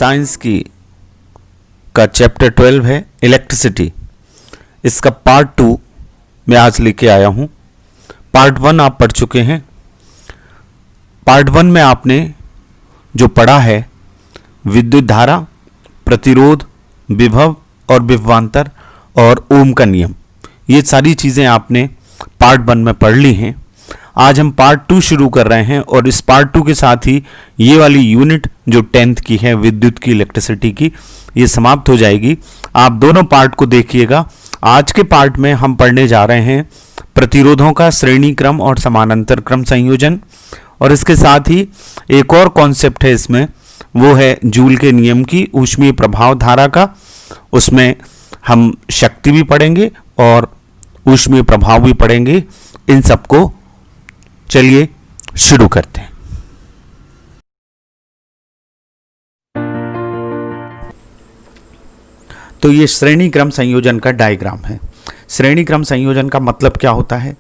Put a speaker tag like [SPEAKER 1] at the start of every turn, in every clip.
[SPEAKER 1] Science की का chapter 12 है इलेक्ट्रिसिटी। इसका पार्ट 2 मैं आज लेके आया हूँ। पार्ट 1 आप पढ़ चुके हैं। पार्ट 1 में आपने जो पढ़ा है विद्युत धारा, प्रतिरोध, विभव और विभवांतर और ओम का नियम, ये सारी चीज़ें आपने पार्ट 1 में पढ़ ली हैं। आज हम पार्ट 2 शुरू कर रहे हैं और इस पार्ट 2 के साथ ही ये वाली यूनिट जो 10th की है विद्युत की, इलेक्ट्रिसिटी की, ये समाप्त हो जाएगी। आप दोनों पार्ट को देखिएगा। आज के पार्ट में हम पढ़ने जा रहे हैं प्रतिरोधों का श्रेणी क्रम और समानांतर क्रम संयोजन, और इसके साथ ही एक और कॉन्सेप्ट है इसमें, वो है जूल के नियम की ऊष्मीय प्रभाव धारा का। उसमें हम शक्ति भी पढ़ेंगे और ऊष्मीय प्रभाव भी पढ़ेंगे। इन सबको चलिए शुरू करते हैं। तो ये श्रेणी क्रम संयोजन का डायग्राम है। श्रेणी क्रम संयोजन का मतलब क्या होता है?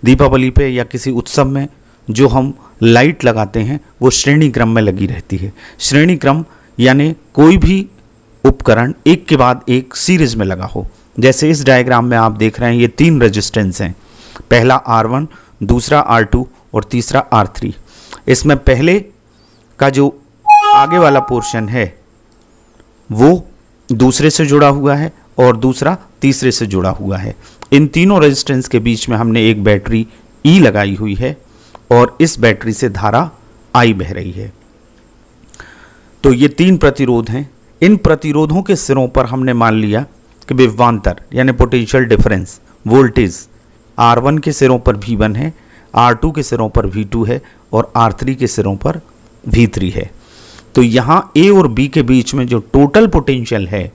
[SPEAKER 1] दीपावली पे या किसी उत्सव में जो हम लाइट लगाते हैं वो श्रेणी क्रम में लगी रहती है। श्रेणी क्रम यानी कोई भी उपकरण एक के बाद एक सीरीज में लगा हो। जैसे इस डायग्राम में आप देख रहे हैं ये 3 रेजिस्टेंस हैं, पहला R1, दूसरा R2 और तीसरा R3। इसमें पहले का जो आगे वाला पोर्शन है वो दूसरे से जुड़ा हुआ है और दूसरा तीसरे से जुड़ा हुआ है। इन तीनों रेजिस्टेंस के बीच में हमने एक बैटरी E लगाई हुई है और इस बैटरी से धारा I बह रही है। तो ये 3 प्रतिरोध हैं। इन प्रतिरोधों के सिरों पर हमने मान लिया कि विभवांतर यानी पोटेंशियल डिफरेंस, वोल्टेज R1 के सिरों पर V1 है, R2 के सिरों पर V2 है और R3 के सिरों पर V3 है। तो यहाँ A और B के बीच में जो टोटल पोटेंशियल है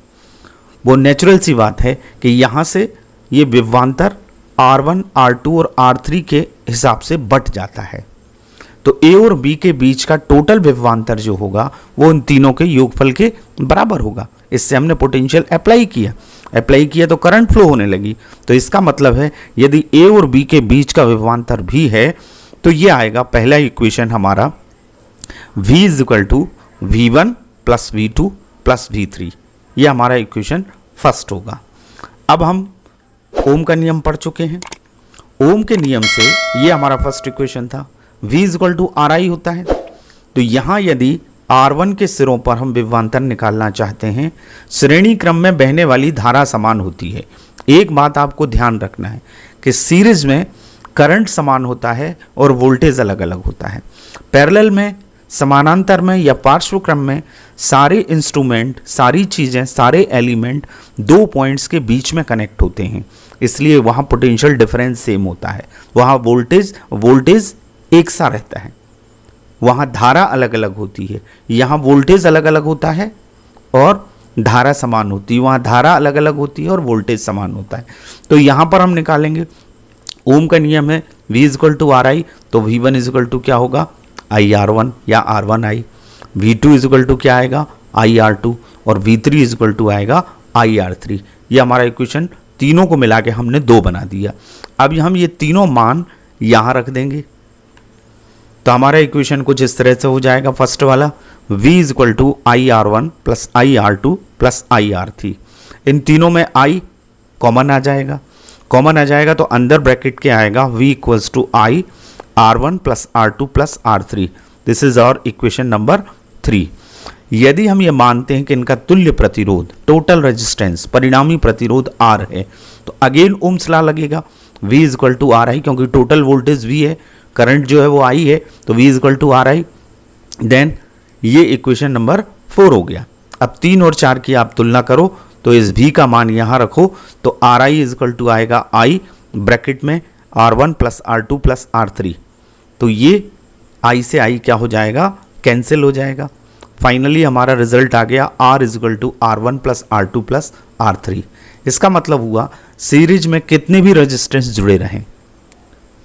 [SPEAKER 1] वो नेचुरल सी बात है कि यहाँ से ये विभवांतर R1, R2 और R3 के हिसाब से बट जाता है। तो A और B के बीच का टोटल विभवांतर जो होगा वो इन तीनों के योगफल के बराबर होगा। इससे हमने पोटेंशियल अप्लाई किया तो करंट फ्लो होने लगी। तो इसका मतलब है यदि A और B के बीच का विभवांतर भी है तो ये आएगा पहला इक्वेशन हमारा V = V1 + V2 + V3। ये हमारा इक्वेशन फर्स्ट होगा। अब हम ओम का नियम पढ़ चुके हैं। ओम के नियम से ये हमारा फर्स्ट इक्वेशन था, V = RI होता है। तो यहाँ यदि R1 के सिरों पर हम विभवांतर निकालना चाहते हैं, श्रेणी क्रम में बहने वाली धारा समान होती है। एक बात आपको ध्यान रखना है कि सीरीज में करंट समान होता है और वोल्टेज अलग अलग होता है। पैरेलल में, समानांतर में या पार्श्व क्रम में सारे इंस्ट्रूमेंट, सारी चीज़ें, सारे एलिमेंट 2 पॉइंट्स के बीच में कनेक्ट होते हैं, इसलिए वहाँ पोटेंशियल डिफरेंस सेम होता है। वहाँ वोल्टेज एक सा रहता है, वहाँ धारा अलग अलग होती है। यहाँ वोल्टेज अलग अलग होता है और धारा समान होती है, वहाँ धारा अलग अलग होती है और वोल्टेज समान होता है। तो यहाँ पर हम निकालेंगे, ओम का नियम है V = RI, तो V1 = क्या होगा IR1 या R1I, V2 = क्या आएगा IR2 और V3 = आएगा IR3। ये हमारा इक्वेशन तीनों को मिला के हमने 2 बना दिया। अब हम ये तीनों मान यहाँ रख देंगे तो हमारा इक्वेशन कुछ इस तरह से हो जाएगा। फर्स्ट वाला V = IR1 + IR2 + IR3। इन तीनों में I कॉमन आ जाएगा तो अंदर ब्रैकेट के आएगा V = I R1 + R2 + R3। This is our equation number 3। यदि हम ये मानते हैं कि इनका तुल्य प्रतिरोध, टोटल रेजिस्टेंस, परिणामी प्रतिरोध R है, तो अगेन ओम्स लॉ लगेगा। V = RI, क्योंकि टोटल वोल्टेज V है, करंट जो है वो I है, तो V = RI। देन ये इक्वेशन नंबर 4 हो गया। अब 3 और 4 की आप तुलना करो तो इस V का मान यहाँ रखो तो RI = आएगा I ब्रैकेट में R1 + R2 + R3। तो ये I से I क्या हो जाएगा, कैंसिल हो जाएगा। फाइनली हमारा रिजल्ट आ गया R = R1 + R2 + R3। इसका मतलब हुआ सीरीज में कितने भी रेजिस्टेंस जुड़े रहें,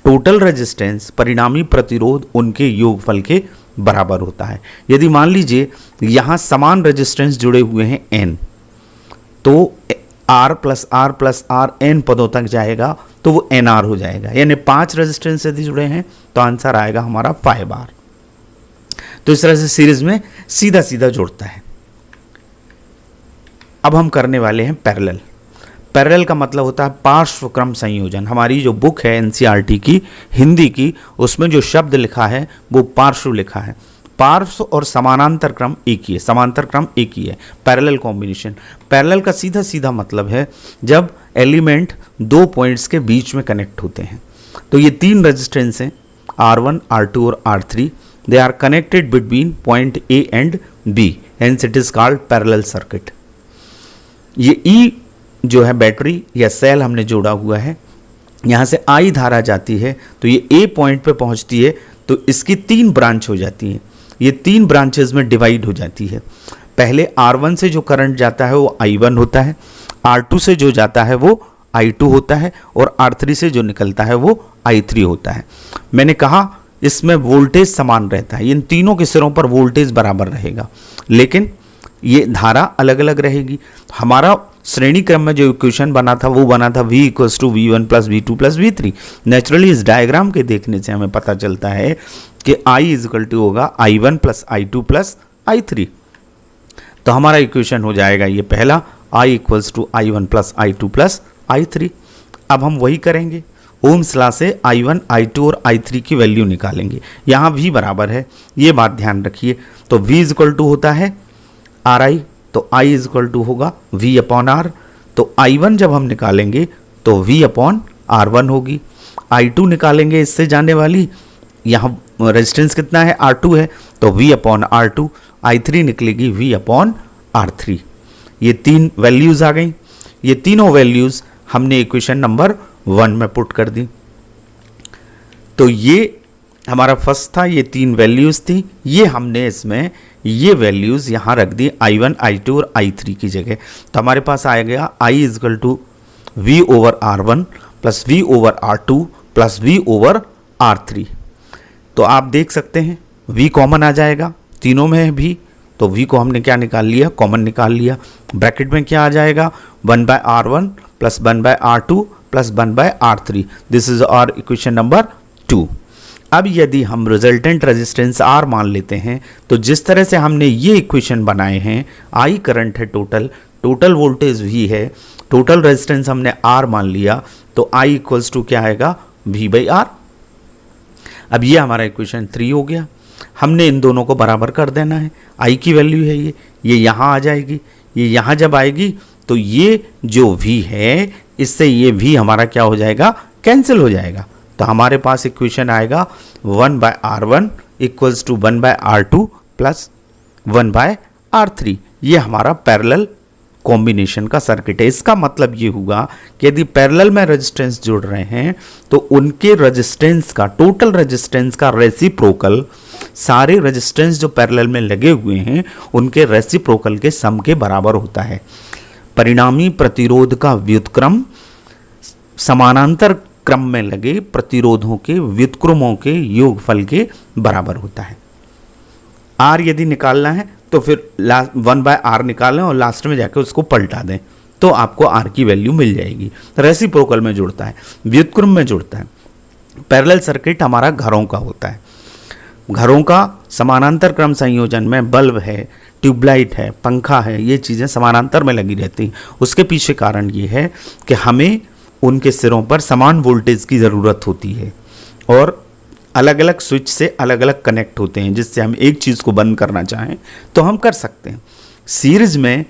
[SPEAKER 1] टोटल रेजिस्टेंस, परिणामी प्रतिरोध उनके योगफल के बराबर होता है। यदि मान लीजिए यहाँ समान रेजिस्टेंस जुड़े हुए हैं N, तो R + R + R N पदों तक जाएगा तो वो NR हो जाएगा। यानी 5 रेजिस्टेंस यदि जुड़े हैं तो आंसर आएगा हमारा 5R। तो इस तरह से सीरीज में सीधा सीधा जुड़ता है। अब हम करने वाले हैं पैरेलल। पैरेलल का मतलब होता है पार्श्व क्रम संयोजन। हमारी जो बुक है एनसीईआरटी की हिंदी की, उसमें जो शब्द लिखा है वो पार्श्व लिखा है। पार्श्व और समानांतर क्रम एक ही है, समांतर क्रम एक ही है, पैरेलल कॉम्बिनेशन। पैरेलल का सीधा सीधा मतलब है जब एलिमेंट दो पॉइंट्स के बीच में कनेक्ट होते हैं। तो ये तीन रेजिस्टेंस हैं R1, R2 और R3, they are connected between point A and B, hence it is called parallel circuit. ये E जो है बैटरी या सेल हमने जोड़ा हुआ है, यहाँ से I धारा जाती है तो ये A पॉइंट पे पहुँचती है, तो इसकी तीन ब्रांच हो जाती है, ये तीन ब्रांचेस में डिवाइड हो जाती है। पहले R1 से जो करंट जाता है वो I1 होता है, R2 से जो जाता है वो I2 होता है, और R3 से जो निकलता है वो I3 होता है। मैंने कहा इसमें वोल्टेज समान रहता है, इन तीनों के सिरों पर वोल्टेज बराबर रहेगा, लेकिन ये धारा अलग अलग रहेगी। हमारा श्रेणी क्रम में जो इक्वेशन बना था वो बना था V = V1 + V2 + V3। Naturally इस डायग्राम के देखने से हमें पता चलता है कि I = होगा I1 + I2 + I3। तो हमारा इक्वेशन हो जाएगा ये पहला, I = I1 + I2 + I3। अब हम वही करेंगे, ओम्स लॉ से I1, I2 और I3 की वैल्यू निकालेंगे। यहाँ V बराबर है, ये बात ध्यान रखिए। तो V = होता है Ri, तो I = होगा V/R। तो I1 जब हम निकालेंगे तो V/R1 होगी। I2 निकालेंगे इससे जाने वाली, यहाँ रेजिस्टेंस कितना है R2 है, तो V/R2। I3 निकलेगी V/R3। ये तीन वैल्यूज़ आ गई। ये तीनों वैल्यूज़ हमने इक्वेशन नंबर 1 में पुट कर दी। तो ये हमारा फर्स्ट था, ये तीन वैल्यूज़ थी, ये हमने इसमें ये वैल्यूज़ यहाँ रख दी I1, I2 और I3 की जगह। तो हमारे पास आ गया I = V/R1 + V/R2 + V/R3। तो आप देख सकते हैं V कॉमन आ जाएगा, तीनों में है V, तो V को हमने क्या निकाल लिया, कॉमन निकाल लिया। ब्रैकेट में क्या आ जाएगा, 1/R1 + 1/R2 + 1/R3। This is our equation number 2। अब यदि हम रिजल्टेंट रेजिस्टेंस R मान लेते हैं, तो जिस तरह से हमने ये इक्वेशन बनाए हैं, I करंट है, टोटल वोल्टेज V है, टोटल रेजिस्टेंस हमने R मान लिया, तो I = क्या आएगा, V/R। अब ये हमारा इक्वेशन 3 हो गया। हमने इन दोनों को बराबर कर देना है। I की वैल्यू है ये यहाँ आ जाएगी, ये यहाँ जब आएगी तो ये जो V है इससे ये V हमारा क्या हो जाएगा, कैंसिल हो जाएगा। तो हमारे पास इक्वेशन आएगा 1/R1 = 1/R2 + 1/R3। ये हमारा पैरेलल कॉम्बिनेशन का सर्किट है। इसका मतलब ये हुआ कि यदि पैरेलल में रेजिस्टेंस जोड़ रहे हैं तो उनके रेजिस्टेंस का, टोटल रेजिस्टेंस का रेसिप्रोकल, सारे रेजिस्टेंस जो पैरेलल में लगे हुए हैं उनके रेसिप्रोकल के सम के बराबर होता है। परिणामी प्रतिरोध का व्युत्क्रम समानांतर क्रम में लगे प्रतिरोधों के व्युत्क्रमों के योगफल के बराबर होता है। R यदि निकालना है तो फिर 1/R निकालें और लास्ट में जाकर उसको पलटा दें, तो आपको R की वैल्यू मिल जाएगी। रेसिप्रोकल में जुड़ता है, व्युत्क्रम में जुड़ता है। पैरेलल सर्किट हमारा घरों का होता है। घरों का समानांतर क्रम संयोजन में बल्ब है, ट्यूबलाइट है, पंखा है, ये चीज़ें समानांतर में लगी रहती हैं। उसके पीछे कारण ये है कि हमें उनके सिरों पर समान वोल्टेज की ज़रूरत होती है और अलग अलग स्विच से अलग अलग कनेक्ट होते हैं, जिससे हम एक चीज़ को बंद करना चाहें तो हम कर सकते हैं। सीरीज़ में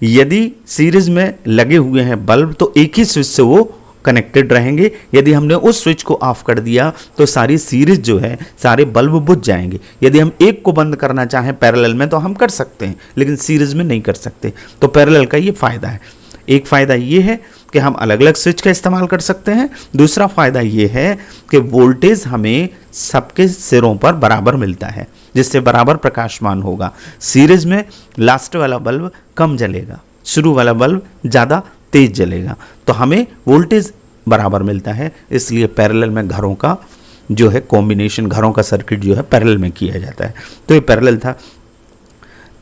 [SPEAKER 1] यदि सीरीज़ में लगे हुए हैं बल्ब तो एक ही स्विच से वो कनेक्टेड रहेंगे। यदि हमने उस स्विच को ऑफ कर दिया तो सारी सीरीज जो है, सारे बल्ब बुझ जाएंगे। यदि हम एक को बंद करना चाहें पैरेलल में तो हम कर सकते हैं, लेकिन सीरीज में नहीं कर सकते। तो पैरेलल का ये फ़ायदा है। एक फ़ायदा ये है कि हम अलग अलग स्विच का इस्तेमाल कर सकते हैं। दूसरा फ़ायदा ये है कि वोल्टेज हमें सबके सिरों पर बराबर मिलता है, जिससे बराबर प्रकाशमान होगा। सीरीज में लास्ट वाला बल्ब कम जलेगा, शुरू वाला बल्ब ज़्यादा तेज जलेगा, तो हमें वोल्टेज बराबर मिलता है। इसलिए पैरेलल में घरों का जो है कॉम्बिनेशन, घरों का सर्किट जो है पैरेलल में किया जाता है। तो ये पैरेलल था।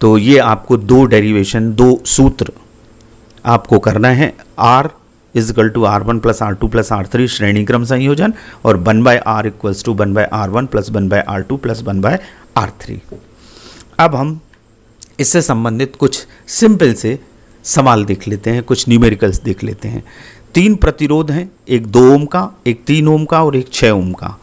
[SPEAKER 1] तो ये आपको दो डेरिवेशन, दो सूत्र आपको करना है। R = R1 + R2 + R3 श्रेणी क्रम संयोजन, और 1/R = 1/R1 + 1/R2 + 1/R3। अब हम इससे संबंधित कुछ सिंपल से सवाल देख लेते हैं, कुछ न्यूमेरिकल्स देख लेते हैं। 3 प्रतिरोध हैं, एक 2 ओम का, एक 3 ओम का और एक 6 ओम का।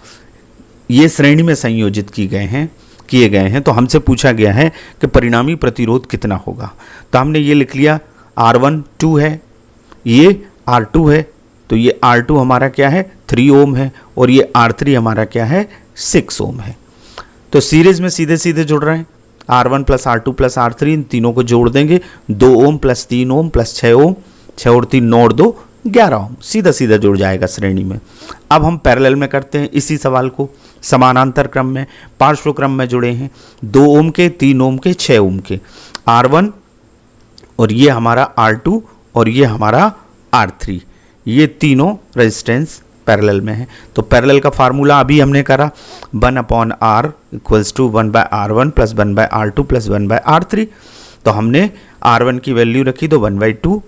[SPEAKER 1] ये श्रेणी में संयोजित किए गए हैं। तो हमसे पूछा गया है कि परिणामी प्रतिरोध कितना होगा। तो हमने ये लिख लिया R1 2 है, ये R2 है, तो ये R2 हमारा क्या है 3 ओम है, और ये R3 हमारा क्या है 6 ओम है। तो सीरीज में सीधे सीधे जुड़ रहे हैं, R1 plus R2 plus R3, इन तीनों को जोड़ देंगे, 2 ओम प्लस 3 ओम प्लस 6 ओम, 6 और 3 9 और 2 11 ओम, सीधा सीधा जुड़ जाएगा श्रेणी में। अब हम पैरेलल में करते हैं इसी सवाल को, समानांतर क्रम में, पार्श्व क्रम में जुड़े हैं, 2 ओम के, 3 ओम के, 6 ओम के, R1 और ये हमारा R2 और ये हमारा R3, ये तीनों रेजिस्टेंस पैरेलल में है। तो पैरेलल का फार्मूला अभी हमने करा, 1/R equals to 1/R1 plus 1/R2 plus 1/R3। तो हमने R1 की वैल्यू रखी तो 1/2,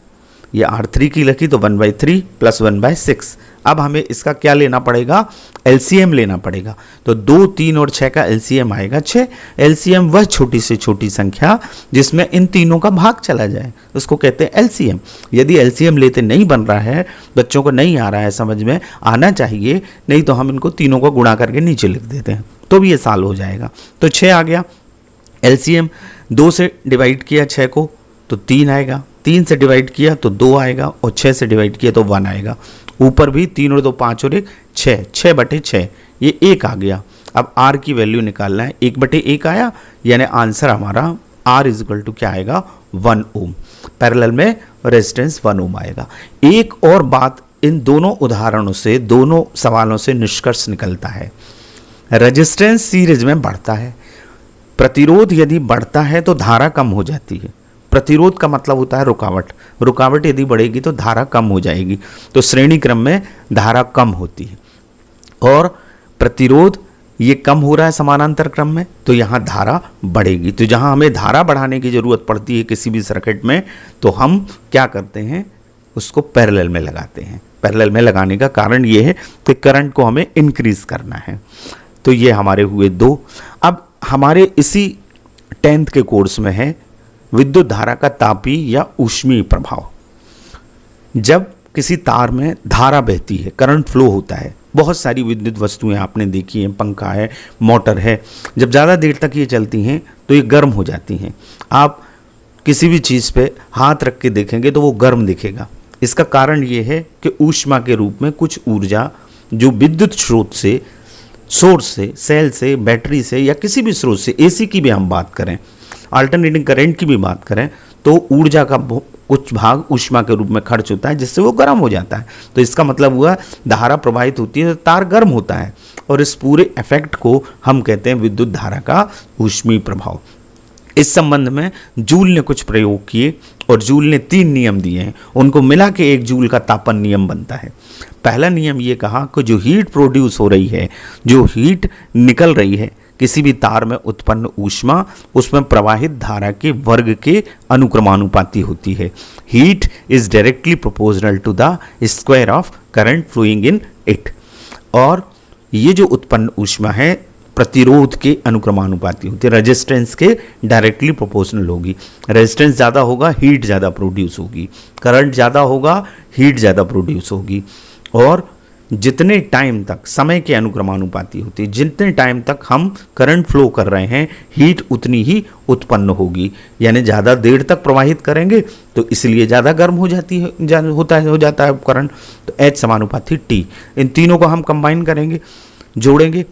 [SPEAKER 1] ये R3 की रखी तो 1/3 प्लस 1/6। अब हमें इसका क्या लेना पड़ेगा, LCM लेना पड़ेगा। तो 2, 3 और 6 का LCM आएगा 6। LCM वह छोटी से छोटी संख्या जिसमें इन तीनों का भाग चला जाए, उसको कहते हैं LCM। यदि LCM लेते नहीं बन रहा है, बच्चों को नहीं आ रहा है समझ में, आना चाहिए, नहीं तो हम इनको तीनों को गुणा करके नीचे लिख देते हैं तो भी ये साल हो जाएगा। तो 6 आ गया LCM, 2 से डिवाइड किया 6 को तो 3 आएगा, 3 से डिवाइड किया तो 2 आएगा, और 6 से डिवाइड किया तो 1 आएगा। ऊपर भी 3 और 2 5 और 1 6, 6/6, ये 1 आ गया। अब R की वैल्यू निकालना है, 1/1 आया, यानी आंसर हमारा R इजिकल टू क्या आएगा 1 ओम। पैरेलल में रेजिस्टेंस 1 ओम आएगा। एक और बात इन दोनों उदाहरणों से, दोनों सवालों से निष्कर्ष निकलता है, रेजिस्टेंस सीरीज में बढ़ता है, प्रतिरोध यदि बढ़ता है तो धारा कम हो जाती है। प्रतिरोध का मतलब होता है रुकावट, रुकावट यदि बढ़ेगी तो धारा कम हो जाएगी। तो श्रेणी क्रम में धारा कम होती है, और प्रतिरोध ये कम हो रहा है समानांतर क्रम में, तो यहाँ धारा बढ़ेगी। तो जहाँ हमें धारा बढ़ाने की ज़रूरत पड़ती है किसी भी सर्किट में, तो हम क्या करते हैं, उसको पैरेलल में लगाते हैं। पैरेलल में लगाने का कारण ये है कि करंट को हमें इंक्रीज करना है। तो ये हमारे हुए 2। अब हमारे इसी 10th के कोर्स में है विद्युत धारा का तापीय या ऊष्मीय प्रभाव। जब किसी तार में धारा बहती है, करंट फ्लो होता है, बहुत सारी विद्युत वस्तुएं आपने देखी हैं, पंखा है, मोटर है, जब ज़्यादा देर तक ये चलती हैं तो ये गर्म हो जाती हैं। आप किसी भी चीज़ पे हाथ रख के देखेंगे तो वो गर्म दिखेगा। इसका कारण ये है कि ऊष्मा के रूप में कुछ ऊर्जा जो विद्युत स्रोत से, सोर्स से, सेल से, बैटरी से या किसी भी स्रोत से, AC की भी हम बात करें, अल्टरनेटिंग करंट की भी बात करें, तो ऊर्जा का कुछ भाग ऊष्मा के रूप में खर्च होता है, जिससे वो गर्म हो जाता है। तो इसका मतलब हुआ धारा प्रवाहित होती है तो तार गर्म होता है, और इस पूरे इफेक्ट को हम कहते हैं विद्युत धारा का ऊष्मीय प्रभाव। इस संबंध में जूल ने कुछ प्रयोग किए, और जूल ने 3 नियम दिए हैं, उनको मिला के 1 जूल का तापन नियम बनता है। पहला नियम ये कहा कि जो हीट प्रोड्यूस हो रही है, जो हीट निकल रही है किसी भी तार में उत्पन्न ऊष्मा, उसमें प्रवाहित धारा के वर्ग के अनुक्रमानुपाती होती है। Heat is directly proportional to the square of current flowing in it. और ये जो उत्पन्न ऊष्मा है प्रतिरोध के अनुक्रमानुपाती होती है, रेजिस्टेंस के डायरेक्टली प्रोपोर्शनल होगी। रेजिस्टेंस ज़्यादा होगा, हीट ज़्यादा प्रोड्यूस होगी, करंट ज़्यादा होगा, हीट ज़्यादा प्रोड्यूस होगी। और जितने टाइम तक, समय के अनुक्रमानुपाती होती है, जितने टाइम तक हम करंट फ्लो कर रहे हैं, हीट उतनी ही उत्पन्न होगी। यानी ज़्यादा देर तक प्रवाहित करेंगे तो इसलिए ज़्यादा गर्म हो जाती है, हो जाता है करंट। तो H समानुपाती T, इन तीनों को हम कंबाइन करेंगे, जोड़ेंगे,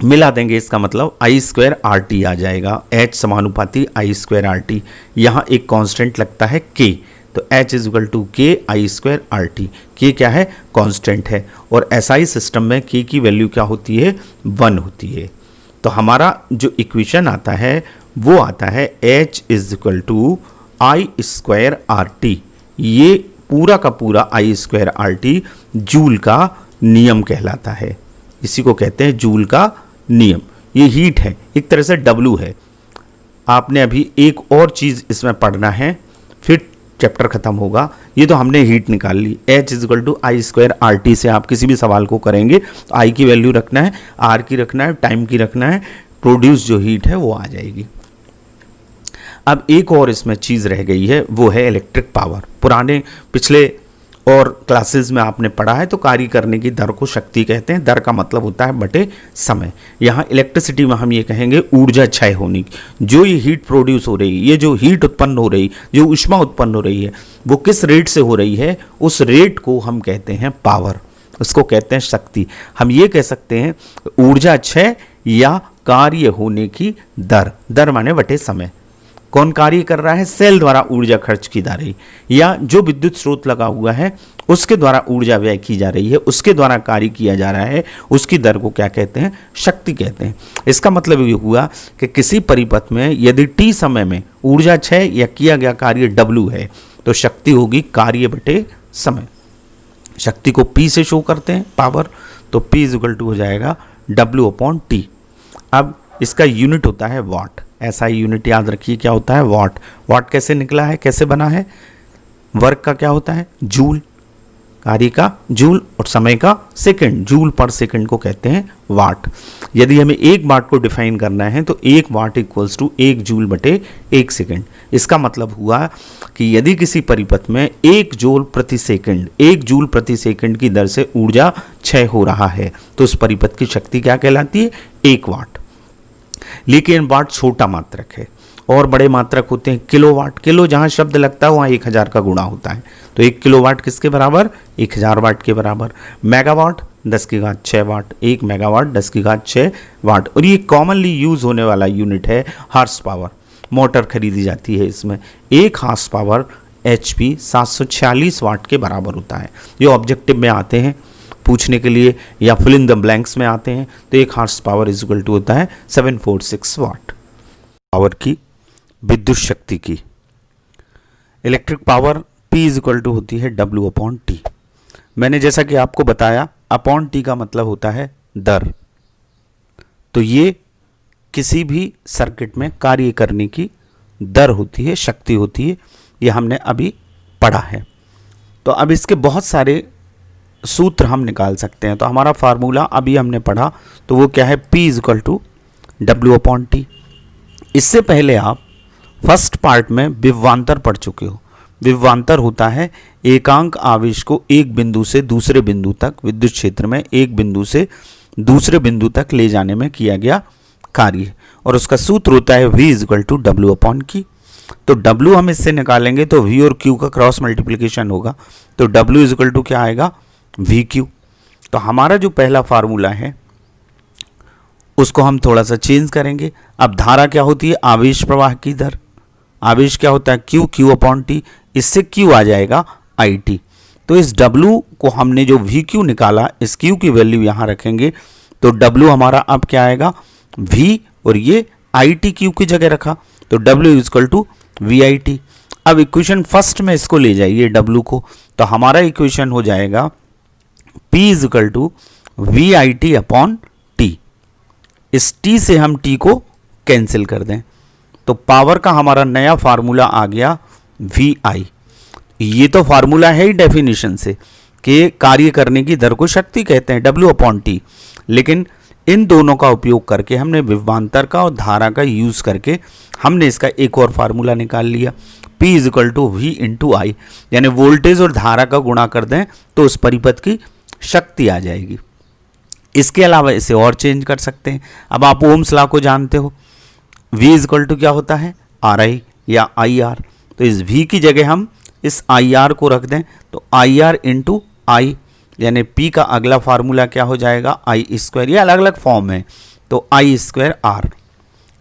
[SPEAKER 1] मिला देंगे, इसका मतलब I² RT आ जाएगा। H समानुपाती I² RT, यहाँ एक कांस्टेंट लगता है K, तो H is to K I² RT। K क्या है, कांस्टेंट है, और SI सिस्टम में K की वैल्यू क्या होती है, 1 होती है। तो हमारा जो इक्वेशन आता है वो आता है H is to I² RT। ये पूरा का पूरा I² RT जूल का नियम कहलाता है, इसी को कहते हैं जूल का नियम। ये हीट है, एक तरह से W है। आपने अभी एक और चीज़ इसमें पढ़ना है, फिर चैप्टर खत्म होगा। ये तो हमने हीट निकाल ली, H is to I² RT से आप किसी भी सवाल को करेंगे तो I की वैल्यू रखना है, R की रखना है, टाइम की रखना है, प्रोड्यूस जो हीट है वो आ जाएगी। अब एक और इसमें चीज़ रह गई है, वो है इलेक्ट्रिक पावर। पुराने पिछले और क्लासेस में आपने पढ़ा है तो कार्य करने की दर को शक्ति कहते हैं। दर का मतलब होता है बटे समय। यहाँ इलेक्ट्रिसिटी में हम ये कहेंगे ऊर्जा क्षय होने की। जो ये हीट प्रोड्यूस हो रही है, ये जो हीट उत्पन्न हो रही, जो ऊष्मा उत्पन्न हो रही है, वो किस रेट से हो रही है, उस रेट को हम कहते हैं पावर, उसको कहते हैं शक्ति। हम ये कह सकते हैं ऊर्जा क्षय या कार्य होने की दर। दर माने बटे समय। कौन कार्य कर रहा है? सेल द्वारा ऊर्जा खर्च की जा रही, या जो विद्युत स्रोत लगा हुआ है उसके द्वारा ऊर्जा व्यय की जा रही है, उसके द्वारा कार्य किया जा रहा है, उसकी दर को क्या कहते हैं? शक्ति कहते हैं। इसका मतलब ये हुआ कि किसी परिपथ में यदि टी समय में ऊर्जा क्षय या किया गया कार्य W है तो शक्ति होगी कार्य बटे समय। शक्ति को P से शो करते हैं पावर, तो P = हो जाएगा W/T। अब इसका यूनिट होता है वाट। ऐसा ही यूनिट याद रखिए, क्या होता है? वाट। वाट कैसे निकला है, कैसे बना है? वर्क का क्या होता है? जूल। कार्य का जूल और समय का सेकंड। जूल पर सेकंड को कहते हैं वाट। यदि हमें 1 वाट को डिफाइन करना है तो 1 वाट = 1 जूल बटे 1 सेकंड। इसका मतलब हुआ कि यदि किसी परिपथ में 1 जूल प्रति सेकंड की दर से ऊर्जा क्षय हो रहा है तो उस परिपथ की शक्ति क्या कहलाती है? 1 वाट। लेकिन वाट छोटा मात्रक है और बड़े मात्रक होते हैं किलोवाट। किलो जहाँ शब्द लगता है वहाँ 1000 का गुणा होता है, तो 1 किलोवाट किसके बराबर? 1000 वाट के बराबर। मेगावाट 10⁶ वाट। 1 मेगावाट 10⁶ वाट। और ये कॉमनली यूज होने वाला यूनिट है हार्स पावर। मोटर खरीदी जाती है इसमें। 1 हार्स पावर HP 746 वाट के बराबर होता है। ये ऑब्जेक्टिव में आते हैं पूछने के लिए या फिल इन द ब्लैंक्स में आते हैं, तो 1 हार्स पावर = होता है 746 वाट। पावर की, विद्युत शक्ति की, इलेक्ट्रिक पावर P = होती है W/T। मैंने जैसा कि आपको बताया अपॉन T का मतलब होता है दर। तो ये किसी भी सर्किट में कार्य करने की दर होती है, शक्ति होती है। ये हमने अभी पढ़ा है। तो अब इसके बहुत सारे सूत्र हम निकाल सकते हैं। तो हमारा फार्मूला अभी हमने पढ़ा, तो वो क्या है? P = W/T। इससे पहले आप फर्स्ट पार्ट में विभवांतर पढ़ चुके हो। विभवांतर होता है एकांक आवेश को एक बिंदु से दूसरे बिंदु तक, विद्युत क्षेत्र में एक बिंदु से दूसरे बिंदु तक ले जाने में किया गया कार्य, और उसका सूत्र होता है V = W/Q। तो W हम इससे निकालेंगे तो V और Q का क्रॉस मल्टीप्लिकेशन होगा, तो W = क्या आएगा? VQ। तो हमारा जो पहला फार्मूला है उसको हम थोड़ा सा चेंज करेंगे। अब धारा क्या होती है? आवेश प्रवाह की दर। आवेश क्या होता है? Q/T। इससे Q आ जाएगा IT। तो इस W को हमने जो VQ निकाला, इस Q की वैल्यू यहाँ रखेंगे, तो W हमारा अब क्या आएगा? V, और ये IT Q की जगह रखा, तो W = VIT। अब इक्वेशन फर्स्ट में इसको ले जाइए W को, तो हमारा इक्वेशन हो जाएगा P = VIT/T। इस T से हम T को कैंसिल कर दें, तो पावर का हमारा नया फार्मूला आ गया VI। ये तो फार्मूला है ही डेफिनेशन से कि कार्य करने की दर को शक्ति कहते हैं W/T। लेकिन इन दोनों का उपयोग करके हमने विभवांतर का और धारा का यूज करके हमने इसका एक और फार्मूला निकाल लिया। P = V × I, यानी वोल्टेज और धारा का गुणा कर दें तो उस परिपथ की शक्ति आ जाएगी। इसके अलावा इसे और चेंज कर सकते हैं। अब आप ओम्स लॉ को जानते हो, V = क्या होता है? RI या IR। तो इस V की जगह हम इस IR को रख दें, तो IR × I, यानी P का अगला फार्मूला क्या हो जाएगा? I²। ये अलग अलग फॉर्म है, तो I²R।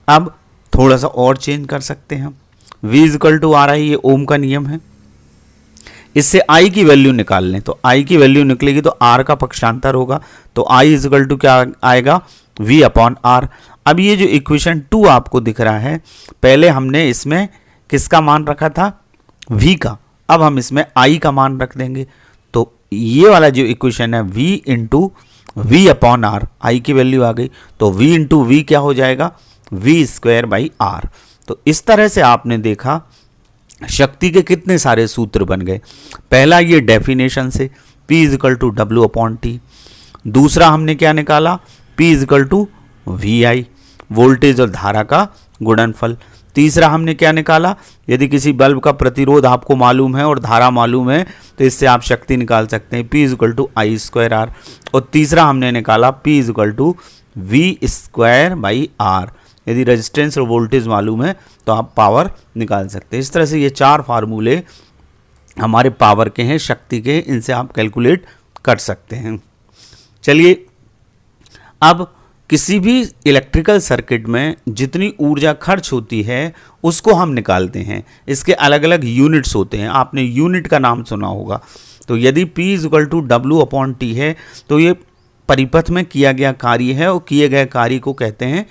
[SPEAKER 1] अब थोड़ा सा और चेंज कर सकते हैं हम। V = RI, ये ओम का नियम है। इससे I की वैल्यू निकाल लें, तो I की वैल्यू निकलेगी तो R का पक्षांतर होगा, तो I = क्या आएगा? V/R। अब ये जो इक्वेशन 2 आपको दिख रहा है, पहले हमने इसमें किसका मान रखा था? V का। अब हम इसमें I का मान रख देंगे, तो ये वाला जो इक्वेशन है V × V/R, I की वैल्यू आ गई, तो V × V क्या हो जाएगा? V²/R। तो इस तरह से आपने देखा शक्ति के कितने सारे सूत्र बन गए। पहला ये डेफिनेशन से P = W/T। दूसरा हमने क्या निकाला? P = VI, वोल्टेज और धारा का गुणनफल। तीसरा हमने क्या निकाला, यदि किसी बल्ब का प्रतिरोध आपको मालूम है और धारा मालूम है तो इससे आप शक्ति निकाल सकते हैं, P equal to I square R. और तीसरा हमने निकाला P equal to V square by R. यदि रेजिस्टेंस और वोल्टेज मालूम है तो आप पावर निकाल सकते हैं। इस तरह से ये 4 फार्मूले हमारे पावर के हैं, शक्ति के, इनसे आप कैलकुलेट कर सकते हैं। चलिए, अब किसी भी इलेक्ट्रिकल सर्किट में जितनी ऊर्जा खर्च होती है उसको हम निकालते हैं। इसके अलग अलग यूनिट्स होते हैं, आपने यूनिट का नाम सुना होगा। तो यदि P equal to W upon T है तो ये परिपथ में किया गया कार्य है, और किए गए कार्य को कहते हैं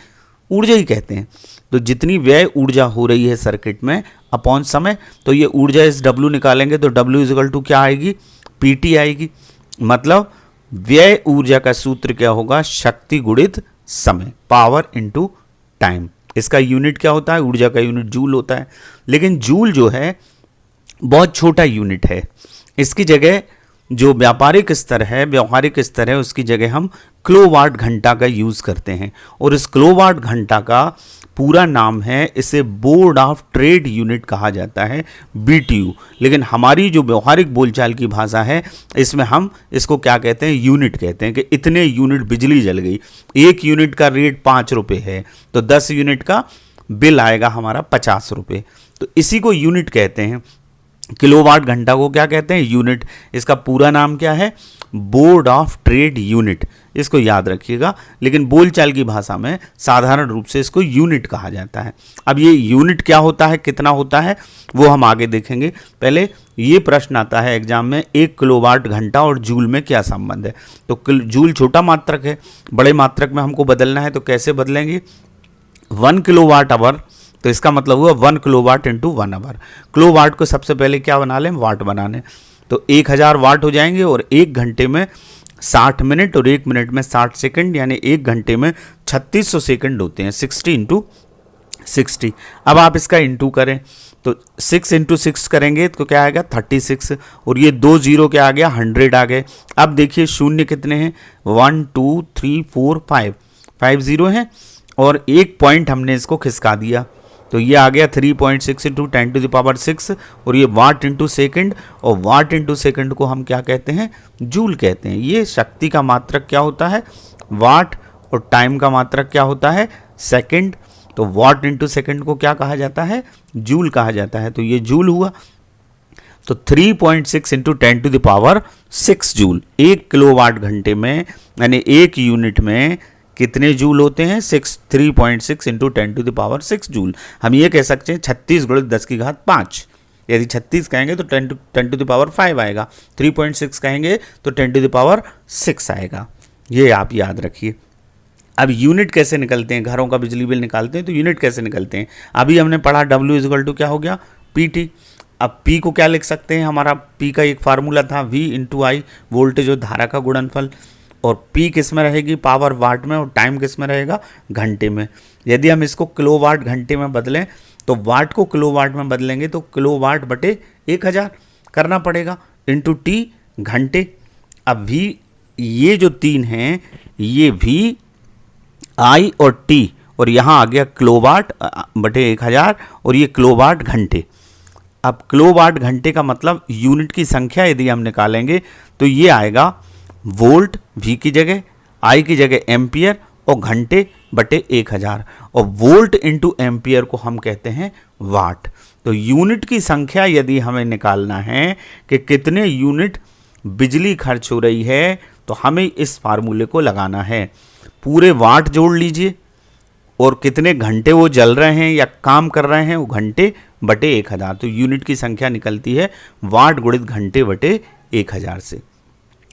[SPEAKER 1] ऊर्जा ही कहते हैं। तो जितनी व्यय ऊर्जा हो रही है सर्किट में अपॉन समय, तो ये ऊर्जा इस W निकालेंगे तो W इक्वल टू क्या आएगी, PT आएगी। मतलब व्यय ऊर्जा का सूत्र क्या होगा, शक्ति गुणित समय, पावर इनटू टाइम। इसका यूनिट क्या होता है, ऊर्जा का यूनिट जूल होता है। लेकिन जूल जो है बहुत छोटा यूनिट है, इसकी जगह जो व्यापारिक स्तर है उसकी जगह हम किलोवाट घंटा का यूज़ करते हैं। और इस किलोवाट घंटा का पूरा नाम है, इसे बोर्ड ऑफ ट्रेड यूनिट कहा जाता है, BTU। लेकिन हमारी जो व्यवहारिक बोलचाल की भाषा है इसमें हम इसको क्या कहते हैं, यूनिट कहते हैं। कि इतने यूनिट बिजली जल गई, 1 यूनिट का रेट 5 रुपये है तो 10 यूनिट का बिल आएगा हमारा 50 रुपये। तो इसी को यूनिट कहते हैं। किलोवाट घंटा को क्या कहते हैं, यूनिट। इसका पूरा नाम क्या है, बोर्ड ऑफ ट्रेड यूनिट, इसको याद रखिएगा। लेकिन बोलचाल की भाषा में साधारण रूप से इसको यूनिट कहा जाता है। अब ये यूनिट क्या होता है, कितना होता है, वो हम आगे देखेंगे। पहले ये प्रश्न आता है एग्जाम में, 1 किलोवाट घंटा और जूल में क्या संबंध है। तो जूल छोटा मात्रक है, बड़े मात्रक में हमको बदलना है तो कैसे बदलेंगे, 1 किलोवाट आवर, तो इसका मतलब हुआ 1 किलोवाट इंटू 1 आवर। किलोवाट को सबसे पहले क्या बना लें, वाट बना लें, तो 1000 वाट हो जाएंगे। और 1 घंटे में 60 मिनट और 1 मिनट में 60 सेकंड, यानी 1 घंटे में 3600 सेकंड होते हैं, 60 इंटू 60। अब आप इसका इंटू करें तो 6 इंटू 6 करेंगे तो क्या आएगा, 36। और ये 2 जीरो क्या आ गया, 100 आ गए। अब देखिए शून्य कितने हैं, 1 2 3 4 5 जीरो हैं, और 1 पॉइंट हमने इसको खिसका दिया तो ये आ गया 3.6 इंटू 10 टू द पावर 6। और ये वाट इंटू सेकेंड, और वाट इंटू सेकेंड को हम क्या कहते हैं, जूल कहते हैं। ये शक्ति का मात्रक क्या होता है, वाट, और टाइम का मात्रक क्या होता है, सेकंड। तो वाट इंटू सेकेंड को क्या कहा जाता है, जूल कहा जाता है। तो ये जूल हुआ। तो 3.6 into 10 to the power 6 joule. 1 kilowatt घंटे में यानी 1 यूनिट में कितने जूल होते हैं, 3.6 into 10 to the power 6 joule. हम ये कह सकते हैं 36 गुणित 10 की घात 5। यदि 36 कहेंगे तो 10 टू द पावर 5 आएगा, 3.6 कहेंगे तो 10 टू द पावर 6 आएगा। ये आप याद रखिए। अब यूनिट कैसे निकलते हैं, घरों का बिजली बिल निकालते हैं तो यूनिट कैसे निकलते हैं। अभी हमने पढ़ा W इक्वल टू क्या हो गया, PT। अब P को क्या लिख सकते हैं, हमारा P का एक फार्मूला था V इंटू आई, वोल्टेज और धारा का गुणनफल। और P किस में रहेगी, पावर वाट में, और टाइम किस में रहेगा, घंटे में। यदि हम इसको किलोवाट घंटे में बदलें तो वाट को किलोवाट में बदलेंगे तो किलोवाट बटे 1000 करना पड़ेगा, इंटू T घंटे। अब V, ये जो 3 हैं ये V, I और T, और यहाँ आ गया किलोवाट बटे 1000, और ये किलोवाट घंटे। अब किलोवाट घंटे का मतलब यूनिट की संख्या यदि हम निकालेंगे तो ये आएगा वोल्ट, V की जगह, I की जगह एम्पियर, और घंटे बटे 1000। और वोल्ट इंटू एम्पियर को हम कहते हैं वाट। तो यूनिट की संख्या यदि हमें निकालना है कि कितने यूनिट बिजली खर्च हो रही है तो हमें इस फार्मूले को लगाना है। पूरे वाट जोड़ लीजिए और कितने घंटे वो जल रहे हैं या काम कर रहे हैं, वो घंटे बटे 1000। तो यूनिट की संख्या निकलती है वाट गुणित घंटे बटे 1000 से।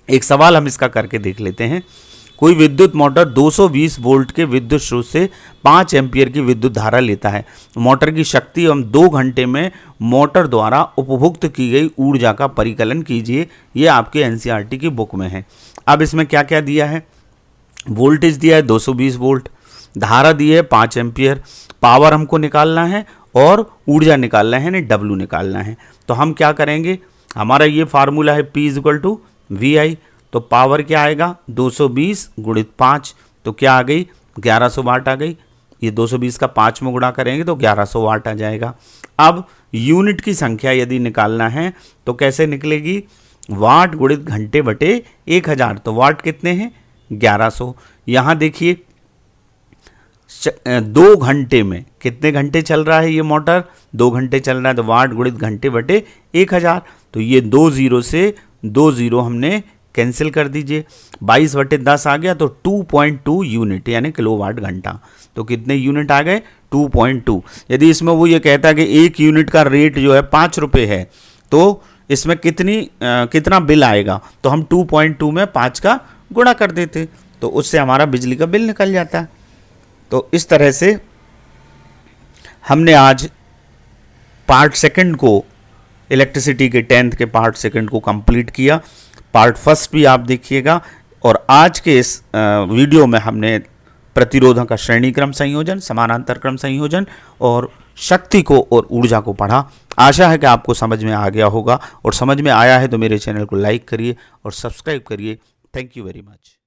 [SPEAKER 1] एक सवाल हम इसका करके देख लेते हैं। कोई विद्युत मोटर 220 वोल्ट के विद्युत स्रोत से 5 एम्पियर की विद्युत धारा लेता है। मोटर की शक्ति एवं 2 घंटे में मोटर द्वारा उपभुक्त की गई ऊर्जा का परिकलन कीजिए। ये आपके एनसीईआरटी की बुक में है। अब इसमें क्या क्या दिया है, वोल्टेज दिया है 220 वोल्ट, धारा दी है 5 एम्पियर, पावर हमको निकालना है और ऊर्जा निकालना है, यानी W निकालना है। तो हम क्या करेंगे, हमारा ये फार्मूला है P इक्वल टू VI। तो पावर क्या आएगा, 220 गुणित 5, तो क्या आ गई, 1100 वाट आ गई। ये 220 का 5 में गुणा करेंगे तो 1100 वाट आ जाएगा। अब यूनिट की संख्या यदि निकालना है तो कैसे निकलेगी, वाट गुणित घंटे बटे 1000। तो वाट कितने हैं, 1100। यहाँ देखिए 2 घंटे में कितने घंटे चल रहा है ये मोटर, 2 घंटे चल रहा है, तो वाट गुणित घंटे बटे 1000। तो ये 2 जीरो से 2 जीरो हमने कैंसिल कर दीजिए, 22 बटे 10 आ गया, तो 2.2 यूनिट यानी किलोवाट घंटा। तो कितने यूनिट आ गए, 2.2। यदि इसमें वो ये कहता है कि 1 यूनिट का रेट जो है 5 रुपये है, तो इसमें कितना बिल आएगा, तो हम 2.2 में 5 का गुणा कर देते, तो उससे हमारा बिजली का बिल निकल जाता है। तो इस तरह से हमने आज पार्ट सेकंड को, इलेक्ट्रिसिटी के 10th के पार्ट सेकंड को कंप्लीट किया। पार्ट फर्स्ट भी आप देखिएगा। और आज के इस वीडियो में हमने प्रतिरोधों का श्रेणी क्रम संयोजन, समानांतर क्रम संयोजन और शक्ति को और ऊर्जा को पढ़ा। आशा है कि आपको समझ में आ गया होगा, और समझ में आया है तो मेरे चैनल को लाइक करिए और सब्सक्राइब करिए। Thank you very much.